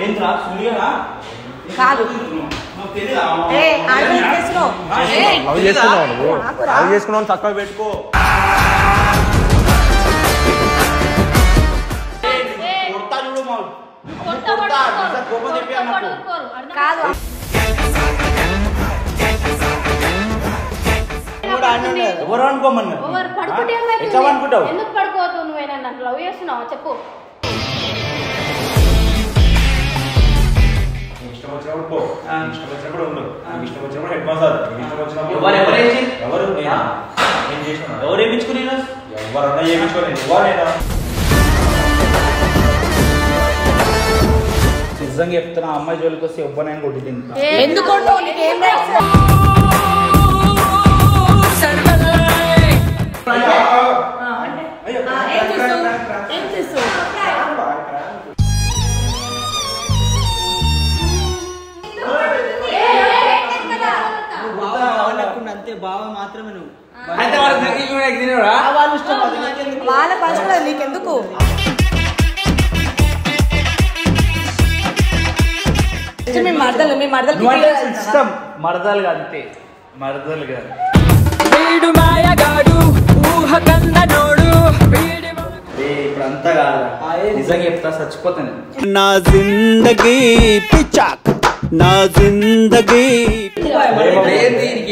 ఏంట్రా సులియనా కాదు అవి చేసుకున్నావు తక్కువ పెట్టుకో. కాదు ఎవరు అనుకోమన్నారు? ఎట్లా అనుకుంటావు? ఎందుకు పడుకోవద్దు? నువ్వేనా నన్ను లవ్ చేస్తున్నావా చెప్పు. ఇష్టం వచ్చినప్పుడు పో, ఇష్టం వచ్చినప్పుడు ఉండు, ఇష్టం వచ్చినప్పుడు హెడ్ మాస్టర్, ఇష్టం వచ్చినప్పుడు ఎవరు నేను చేసిన ఎవరు ఏమించుకుని ఎవరన్నా ఏమించుకోలేదు. ఎవరైనా నిజంగా చెప్తున్నా, అమ్మాయి జోలికి వస్తే ఎవ్వరైనా కొట్టి తింటా. ఎందుకు అంతే బావ మాత్రమే నువ్వు వాళ్ళ పర్సనల్ నీకెందుకు? మీ మరదలు ఇష్టం మరదలు అంతే, మరదలు కాదు. ఇప్పుడు అంతా కాదు, నిజంగా చెప్తా చచ్చిపోతాను. నా జిందగీ పిచాక్, నా జిందగీ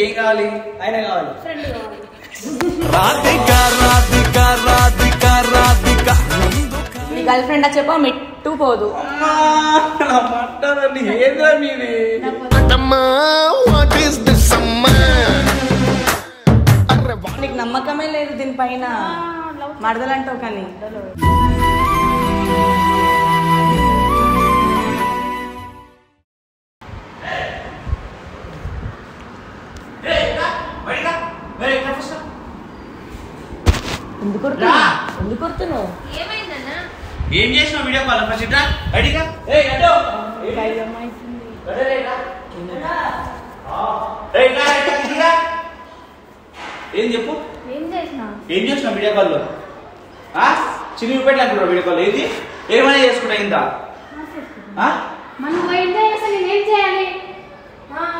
ఏం కావాలి? ఆయన కావాలి. నీ గర్ల్ ఫ్రెండ్ చెప్పా మెట్టు పోదు. నీకు నమ్మకమే లేదు దీనిపైన, మరదలంటావు కానీ. ఎందుకు కొడుతున్నావు? ఏం చేసినావు వీడియో కాల్? ఫస్ట్ అడిగా ఏం చెప్పు. ఏం చేసినావు వీడియో కాల్లో? చిన్న పెట్టాలనుకుంటా వీడియో కాల్. ఏది ఏమైనా చేసుకుంటా ఇందా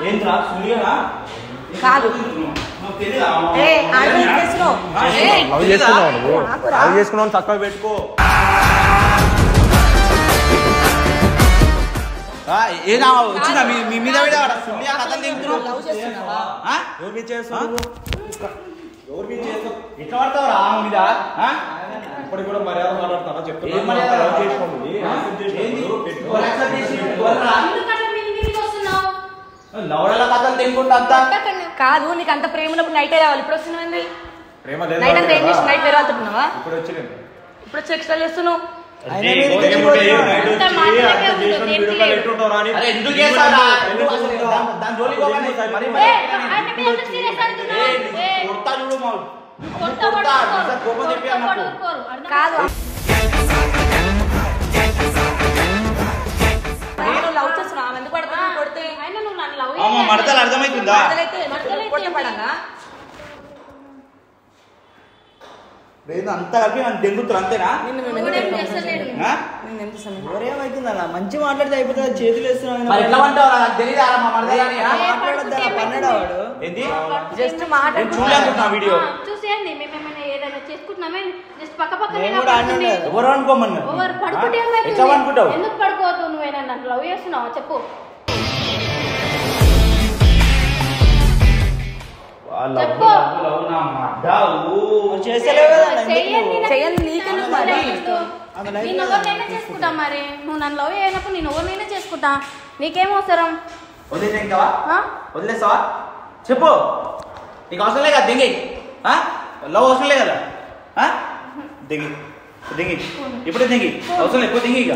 ఏంట్రా సులియనా? కాదు అవి చేసుకున్నావు తక్కువ పెట్టుకో. ఏదా వచ్చిందా మీ మీద కథలు ఎట్లా పడతావురా మీద? ఇప్పటికి కూడా మర్యాద మాట్లాడతారా? చెప్తున్నా నవడల కథలు తింటుంటా అంతా కాదు. నీకు అంత ప్రేమ ఉన్నప్పుడు నైట్ రావాలి. ఇప్పుడు వస్తున్నావు నైట్ అంతా ఏం చేసి నైట్ వేరే వెళ్తున్నావా? ఇప్పుడు వచ్చి ఎక్స్ట్రా చేస్తున్నావు. కాదు లవ్ చేస్తున్నావు, ఎందుకు పడతా కొడితే? మడతలు అర్థమవుతుందా? అంతా కలిపి నన్ను దెంగుతురు అంతేనా? ఎవరేమవుతుందన్నా మంచి మాట్లాడితే అయిపోతుంది. చేతులు వేస్తున్నాడు జస్ట్ మాట్లాడు. వీడియో చూసేయండి. మేమేమైనా ఏదైనా చేసుకుంటున్నామే జస్ట్ పక్క పక్కన. ఎవరు అనుకోమన్నారు? ఎట్లా అనుకుంటావు? ఎందుకు పడుకోవద్దు? నువ్వేనా నన్ను లవ్ చేస్తున్నావా చెప్పు. ఎవరినైనా చేసుకుంటా. మరి నువ్వు నన్ను లవ్ చేయనప్పుడు నేను ఎవరినైనా చేసుకుంటా. నీకేం అవసరం? వదిలేస్తావా చెప్పు. నీకు అవసరం లేదు కదా దిగి. లవ్ అవసరం లేదు కదా దిగి దిగి. ఇప్పుడే దిగి. అవసరం లేదు దిగి. ఇక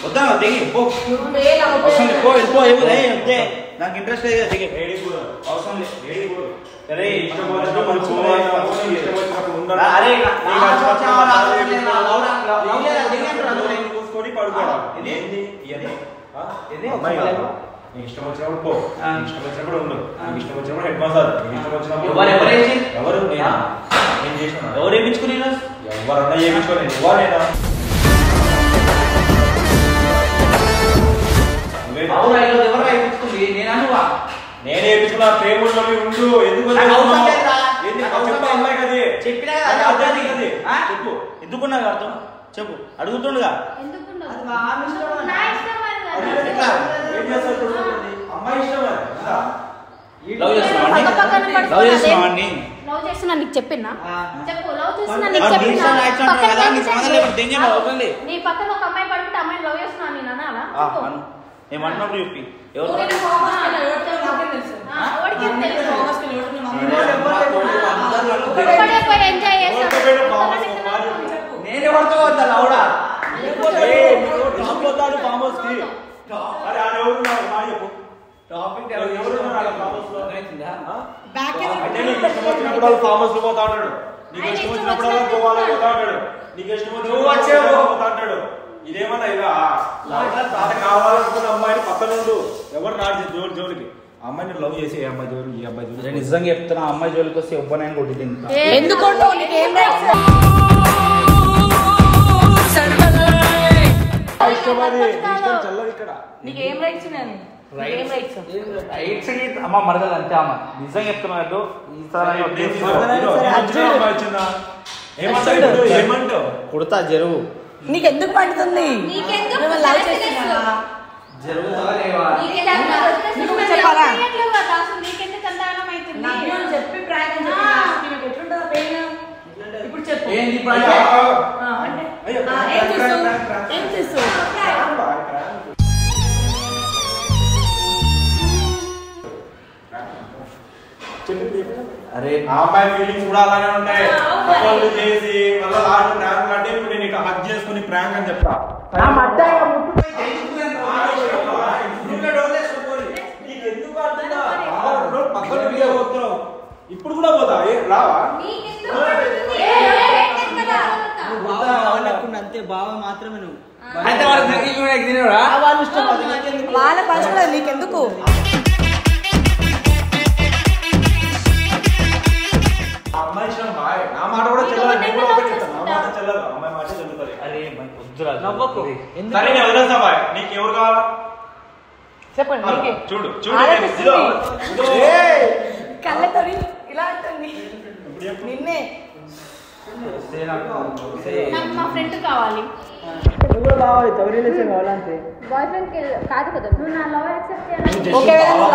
వద్దా దిగి పో. అవసరం లేదు పో. వెళ్ళిపో. వద్దే నాకు ఇంట్రెస్ట్ లేదు. దిగి అవసరం లేదు. అరే ఇష్టం వచ్చినప్పుడు పో, ఇష్టం వచ్చినప్పుడు ఉండు, ఇష్టం వచ్చినప్పుడు హెడ్ మాస్టర్, ఇష్టం వచ్చినప్పుడు ఎవరు నేను చేసిన ఎవరు ఏమించుకుని ఎవరన్నా ఏమించుకోలేదు. ఎవరైనా చెప్తున్నా ప్రేమలోని ఉండు. ఎందుకు చెప్పినా చెప్పు ఎందుకున్నా అర్థం చెప్పు అడుగుతుండగా అమ్మాయి ఇష్టం లవ్ చేస్తున్నావాడిని లవ్ చేస్తున్నా నీకు చెప్పినా చెప్పు లవ్ చేస్తున్నా నీ పక్కన ఒక అమ్మాయి పడుకుంటే అమ్మాయిని లవ్ చేస్తున్నా నేను అనాలా ఏమన్నప్పుడు చెప్పి ఎవరు ఎంజాయ్ నేను ఎవరితో వద్దా లౌడా ఫామ్ హౌస్ కి ఫామ్ హౌస్ లో పోతా ఉంటాడు. నీకు ఇష్టం వచ్చినప్పుడు గోవాలో పోతా ఉంటాడు. నీకు ఇష్టం వచ్చినప్పుడు పోతా ఉంటాడు. ఇదేమన్నా ఇలా కావాలనుకున్న అమ్మాయిని పక్కన ఉండు. ఎవరు నాడు జోలికి అమ్మాయిని లవ్ చేసి ఏ అమ్మాయి జోలి ఈ అమ్మాయి జోలి నిజంగా చెప్తున్నా అమ్మాయి జోలికి వస్తే ఎవ్వనైనా కొట్టి తింటా. ఎందుకు నీకేం రైట్స్ అమ్మ మరదలు అంతే అమ్మ నిజంగా చెప్తున్నాడు ఏమంటావు కుడతా జరువు నీకెందుకు పడుతుంది చెప్పి ఇప్పుడు చెప్పు ఏం చేస్తావు అరే ఆ అమ్మాయి ఫీలింగ్స్ కూడా అలానే ఉంటాయి. వాళ్ళు చేసి మళ్ళీ లాస్ట్ ప్రాంక్ అంటే ఇప్పుడు నేను ఇక హగ్ చేసుకుని ప్రాంక్ అని చెప్తా. ఇప్పుడు కూడా పోతా రావా అంతే బావ మాత్రమే నువ్వు వాళ్ళ పర్సనల్ నీకెందుకు అమ్మాయి ఇష్టం బాయ్ నా మాట కూడా చెల్లదు. నేను కూడా ఒకటి చెప్తాను నా మాట చెల్లదు అమ్మాయి మాట చెల్లుతుంది. అరే వద్దురా నవ్వకు సరే నేను వదిలేస్తా బాయ్. నీకు ఎవరు కావాలా చెప్పండి చూడు కళ్ళతో ఇలా అంటుంది నిన్నే నాకు మా ఫ్రెండ్ కావాలి. బాయ్ ఫ్రెండ్ కాదు కదా నువ్వు నా లవ్ యాక్సెప్ట్ చేయాలి. ఒకవేళ నువ్వు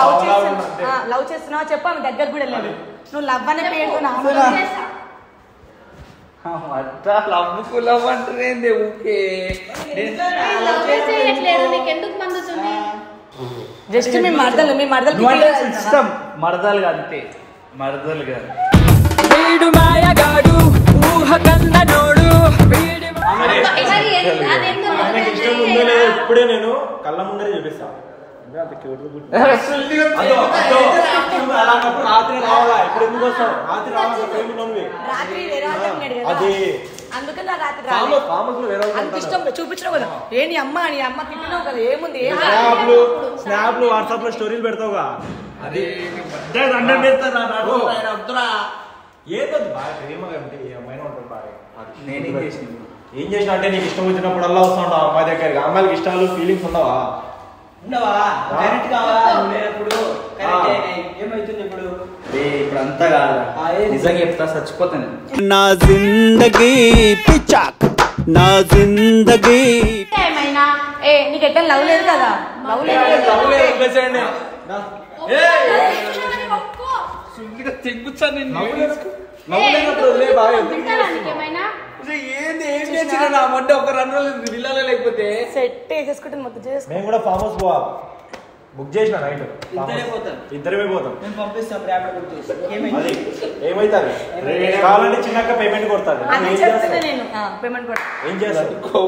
లవ్ చేస్తున్నావు చెప్పు ఆమె దగ్గర కూడా వెళ్ళాలి. నువ్వు లవ్ అనే పేరు లవ్ అంటేంది ఊకే నీకెందుకు మందుతుంది జస్ట్ మీ మరదలు ఇష్టం మరదలు అంతే మరదలు కాదు వీడు మాయగాడు ఊహ కన్ననోడు ఇష్టం ఉందో లేదో ఇప్పుడే నేను కళ్ళ ముందరే చూపిస్తా. రాత్రి రావాలా ఇప్పుడు ఎందుకు వస్తావు రాత్రి అది అందుకని నా రాత్రి అంత ఇష్టం చూపించడం కదా ఏ నీ అమ్మ తిట్టినావు కదా ఏముంది స్నాప్లు వాట్సాప్ లో స్టోరీలు పెడతావుగా అది ఏదో బాగా ప్రేమగా అంటే ఏ అమ్మాయినా ఉంటుంది బాగా. నేనేం చేసిన ఏం చేసినా అంటే నీకు ఇష్టం వచ్చినప్పుడు అలా వస్తుంటావు అమ్మాయి దగ్గరికి. అమ్మాయిలకి ఇష్టాలు ఫీలింగ్స్ ఉండవా కరెక్ట్ కావా లేనప్పుడు ఏమైతుంది ఇప్పుడు ఇప్పుడు అంతా కాదు నిజంగా చెప్తా చచ్చిపోతాను. నా జిందగీ పిచాక్ నా జిందగీ ఏమైనా నీకు ఎట్లా లవ్ లేదు కదా లవ్ లేదు లేకపోతే సెట్ వేసేసుకుంటే మొత్తం చేసుకో. మేము కూడా ఫామ్ హౌస్ పోవాలి. బుక్ చేసిన నైట్ ఇద్దరమే పోతాం. నేను పంపిస్తాం ర్యాపిడ్ బుక్ చేసి అది ఏమైతుంది కావాలంటే చిన్నక్క పేమెంట్ కొడతాడు. అని చెప్తున్నా నేను పేమెంట్ కూడా ఏం చేస్తావు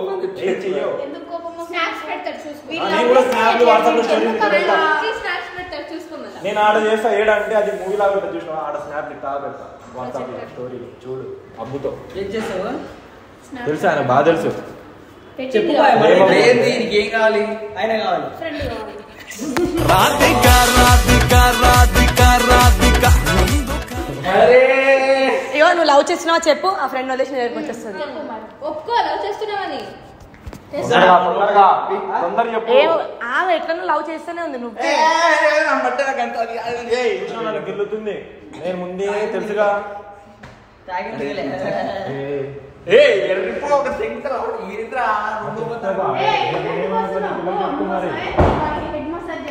ఏం చెయ్యవు. ఎందుకు కోపం స్నాప్స్ పెడతాడు చూసుకో. నేను కూడా స్నాప్ వాట్సాప్ లో స్టోరీ పెడతా. స్నాప్స్ పెడతాడు చూసుకోమన్నా. నేను ఆడ చేస్తా ఏడంటే అది మూవీ లాగా ఉంటుంది చూసినా ఆడ స్నాప్ ఇట్టా పెడతా వాట్సాప్ లో స్టోరీ చూడు అబ్బుతో ఏం చేస్తావు తెలుసా ఆయన బాగా తెలుసు. చెప్పు ఏం కావాలి ఆయన కావాలి ఫ్రెండ్ కావాలి. రాధిక రాధిక రాధిక రాధిక అయ్యో నువ్వు లవ్ చేస్తున్నావా చెప్పు ఆ ఫ్రెండ్ వదిలేసి దగ్గరికి వచ్చేస్తుంది. ఒప్పుకో లవ్ చేస్తున్నావని తొందరగా చెప్పు. ఆమె ఎట్లన్నా లవ్ చేస్తూనే ఉంది నువ్వు. నన్ను గెలుతుంది నేను ముందే తెలుసుగా.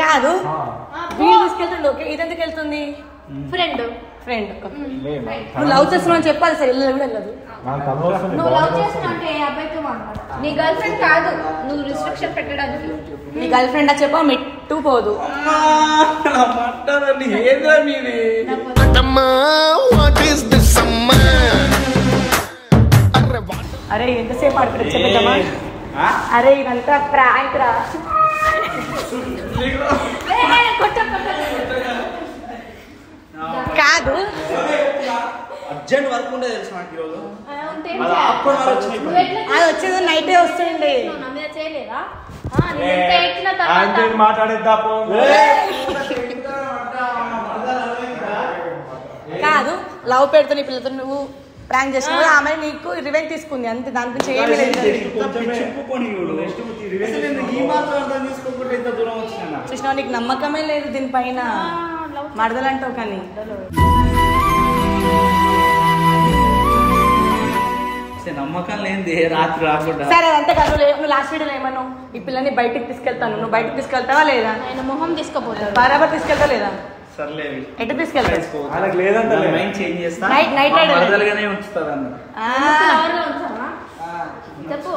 కాదు వీడు తీసుకెళ్తుండు. ఓకే ఇది ఎందుకు వెళ్తుంది? ఫ్రెండ్ నువ్వు లవ్ చేస్తున్నావు అని చెప్పాలి సార్. వెళ్ళదు కూడా వెళ్ళదు. నువ్వు లవ్ చేస్తున్నావు అంటే ఏ అబ్బాయితో మాట్లాడు. నీ గర్ల్ ఫ్రెండ్ కాదు, నువ్వు రిస్ట్రిక్షన్ పెట్టడానికి. నీ గర్ల్ ఫ్రెండ్ అని చెప్పా మెట్టు పోదు. అరే ఎంతసేపు ఆడుకుంటే చెప్పేద్దామా? అరే ఇదంతా ప్రాంక్ రా. కాదు అర్జెంట్ వర్క్ ఉండే తెలుసు నాకు ఈరోజు. అది వచ్చేది నైటే వస్తుండే. చేయలేదా? మాట్లాడేద్దా కాదు లవ్ పెడుతూ నీ పిల్లతో నువ్వు ప్రాంక్ చేసినావు. ఆమె నీకు రివెంజ్ తీసుకుంది అంతే. దాని గురించి ఏమీ లేదు. చూసినావు నీకు నమ్మకమే లేదు దీనిపైన. మడదలంటావు కానీ నమ్మకం లేని రాత్రి రాకుండా. సరే అంతే కాదు. నువ్వు లాస్ట్ వీడియోలో ఏమన్నావు? ఈ పిల్లని బయటికి తీసుకెళ్తాను. నువ్వు బయటకు తీసుకెళ్తావా లేదా? ఆయన మొహం తీసుకుపోతాడు. బరాబర్ తీసుకెళ్తా లేదా? సర్లే ఎటు తీసుకెళ్తావు? వాళ్ళకి లేదంట. మైండ్ చేంజ్ చేస్తా. నైట్ వరదలుగానే ఉంచుతారు అన్న. చెప్పు